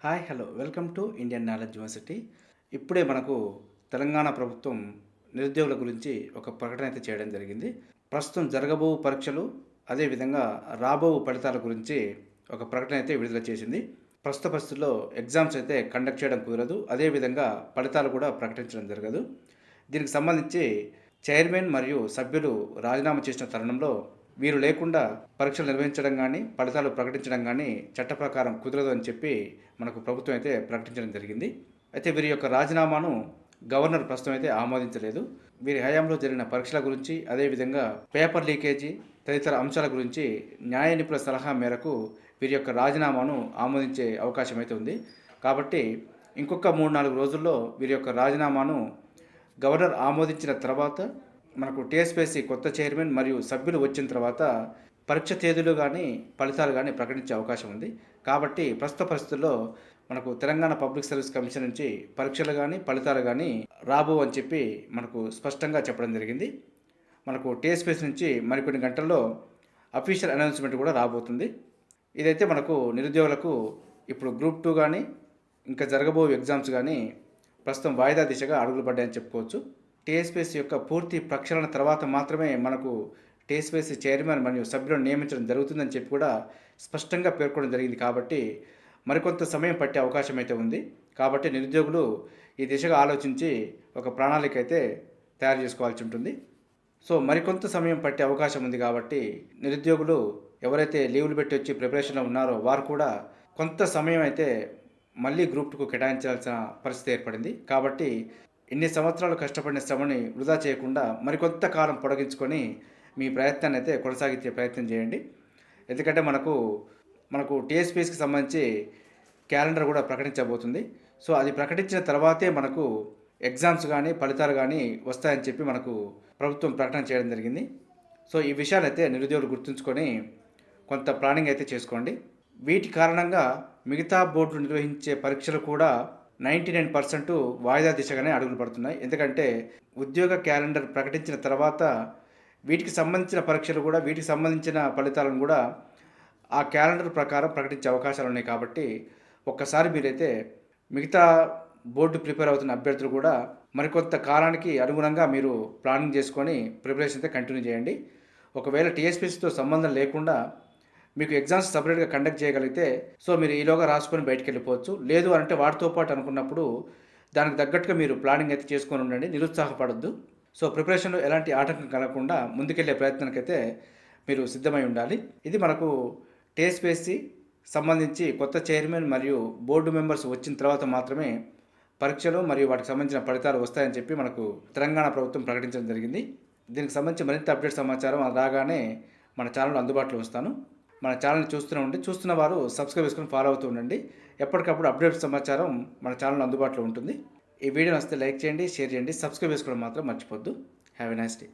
Hi hello welcome to Indian knowledge university. ఇప్పుడే మనకు తెలంగాణ ప్రభుత్వం నిరుద్యోగుల గురించి ఒక ప్రకటన అయితే చేయడం జరిగింది. ప్రస్తుతం జరగబో పరీక్షలు అదేవిధంగా రాబో ఫలితాల గురించి ఒక ప్రకటన అయితే విడుదల చేసింది. ప్రస్తుత పరిస్థితుల్లో ఎగ్జామ్స్ అయితే కండక్ట్ చేయడం కుదరదు, అదేవిధంగా ఫలితాలు కూడా ప్రకటించడం జరగదు. దీనికి సంబంధించి చైర్మన్ మరియు సభ్యులు రాజీనామా చేసిన తరుణంలో వీరు లేకుండా పరీక్షలు నిర్వహించడం కానీ ఫలితాలు ప్రకటించడం కానీ చట్ట ప్రకారం కుదరదు అని చెప్పి మనకు ప్రభుత్వం అయితే ప్రకటించడం జరిగింది. అయితే వీరి యొక్క రాజీనామాను గవర్నర్ ప్రస్తుతం అయితే ఆమోదించలేదు. వీరి హయాంలో జరిగిన పరీక్షల గురించి అదేవిధంగా పేపర్ లీకేజీ తదితర అంశాల గురించి న్యాయ నిపుణుల సలహా మేరకు వీరి యొక్క రాజీనామాను ఆమోదించే అవకాశం అయితే ఉంది. కాబట్టి ఇంకొక 3-4 రోజుల్లో వీరి యొక్క రాజీనామాను గవర్నర్ ఆమోదించిన తర్వాత మనకు టీఎస్పీఎస్సీ కొత్త చైర్మన్ మరియు సభ్యులు వచ్చిన తర్వాత పరీక్ష తేదీలు కానీ ఫలితాలు కానీ ప్రకటించే అవకాశం ఉంది. కాబట్టి ప్రస్తుత పరిస్థితుల్లో మనకు తెలంగాణ పబ్లిక్ సర్వీస్ కమిషన్ నుంచి పరీక్షలు కానీ ఫలితాలు కానీ రాబో అని చెప్పి మనకు స్పష్టంగా చెప్పడం జరిగింది. మనకు టీఎస్పీఎస్సీ నుంచి మరికొన్ని గంటల్లో అఫీషియల్ అనౌన్స్మెంట్ కూడా రాబోతుంది. ఇదైతే మనకు నిరుద్యోగులకు ఇప్పుడు గ్రూప్ 2 కానీ ఇంకా జరగబో ఎగ్జామ్స్ కానీ ప్రస్తుతం వాయిదా దిశగా అడుగులు పడ్డాయని చెప్పుకోవచ్చు. టీఎస్పీఎస్సీ యొక్క పూర్తి ప్రక్షాళన తర్వాత మాత్రమే మనకు టీఎస్పీఎస్సీ చైర్మన్ మరియు సభ్యులను నియమించడం జరుగుతుందని చెప్పి కూడా స్పష్టంగా పేర్కొనడం జరిగింది. కాబట్టి మరికొంత సమయం పట్టే అవకాశం అయితే ఉంది. కాబట్టి నిరుద్యోగులు ఈ దిశగా ఆలోచించి ఒక ప్రణాళిక అయితే తయారు చేసుకోవాల్సి ఉంటుంది. సో మరికొంత సమయం పట్టే అవకాశం ఉంది. కాబట్టి నిరుద్యోగులు ఎవరైతే లీవులు పెట్టి వచ్చి ప్రిపరేషన్లో ఉన్నారో వారు కూడా కొంత సమయం అయితే మళ్ళీ గ్రూప్ 2కు కేటాయించాల్సిన పరిస్థితి ఏర్పడింది. కాబట్టి ఇన్ని సంవత్సరాలు కష్టపడిన శ్రమని వృధా చేయకుండా మరికొంత కాలం పొడిగించుకొని మీ ప్రయత్నాన్ని అయితే కొనసాగించే ప్రయత్నం చేయండి. ఎందుకంటే మనకు టీఎస్పీఎస్కి సంబంధించి క్యాలెండర్ కూడా ప్రకటించబోతుంది. సో అది ప్రకటించిన తర్వాతే మనకు ఎగ్జామ్స్ కానీ ఫలితాలు కానీ వస్తాయని చెప్పి మనకు ప్రభుత్వం ప్రకటన చేయడం జరిగింది. సో ఈ విషయాలు అయితే నిరుద్యోగులు గుర్తుంచుకొని కొంత ప్లానింగ్ అయితే చేసుకోండి. వీటి కారణంగా మిగతా బోర్డులు నిర్వహించే పరీక్షలు కూడా 99% వాయిదా దిశగానే అడుగులు పడుతున్నాయి. ఎందుకంటే ఉద్యోగ క్యాలెండర్ ప్రకటించిన తర్వాత వీటికి సంబంధించిన పరీక్షలు కూడా వీటికి సంబంధించిన ఫలితాలను కూడా ఆ క్యాలెండర్ ప్రకారం ప్రకటించే అవకాశాలు ఉన్నాయి. కాబట్టి ఒక్కసారి మీరైతే మిగతా బోర్డు ప్రిపేర్ అవుతున్న అభ్యర్థులు కూడా మరికొంత కాలానికి అనుగుణంగా మీరు ప్లానింగ్ చేసుకొని ప్రిపరేషన్ అయితే కంటిన్యూ చేయండి. ఒకవేళ టీఎస్పీఎస్సీతో సంబంధం లేకుండా మీకు ఎగ్జామ్స్ సపరేట్గా కండక్ట్ చేయగలిగితే సో మీరు ఈలోగా రాసుకొని బయటికి వెళ్ళిపోవచ్చు. లేదు అంటే వాటితో పాటు అనుకున్నప్పుడు దానికి తగ్గట్టుగా మీరు ప్లానింగ్ అయితే చేసుకొని ఉండండి, నిరుత్సాహపడద్దు. సో ప్రిపరేషన్లో ఎలాంటి ఆటంకం కలగకుండా ముందుకెళ్లే ప్రయత్నానికైతే మీరు సిద్ధమై ఉండాలి. ఇది మనకు టీఎస్పీఎస్సీ సంబంధించి కొత్త చైర్మన్ మరియు బోర్డు మెంబర్స్ వచ్చిన తర్వాత మాత్రమే పరీక్షలు మరియు వాటికి సంబంధించిన ఫలితాలు వస్తాయని చెప్పి మనకు తెలంగాణ ప్రభుత్వం ప్రకటించడం జరిగింది. దీనికి సంబంధించి మరింత అప్డేట్ సమాచారం రాగానే మన ఛానల్ అందుబాటులో ఉంచుతాను. మన ఛానల్ని చూస్తున్న వారు సబ్స్క్రైబ్ చేసుకొని ఫాలో అవుతూ ఉండండి. ఎప్పటికప్పుడు అప్డేట్ సమాచారం మన ఛానల్ అందుబాటులో ఉంటుంది. ఈ వీడియో నచ్చితే లైక్ చేయండి, షేర్ చేయండి, సబ్స్క్రైబ్ చేసుకోవడం మాత్రం మర్చిపోద్దు. Have a nice day.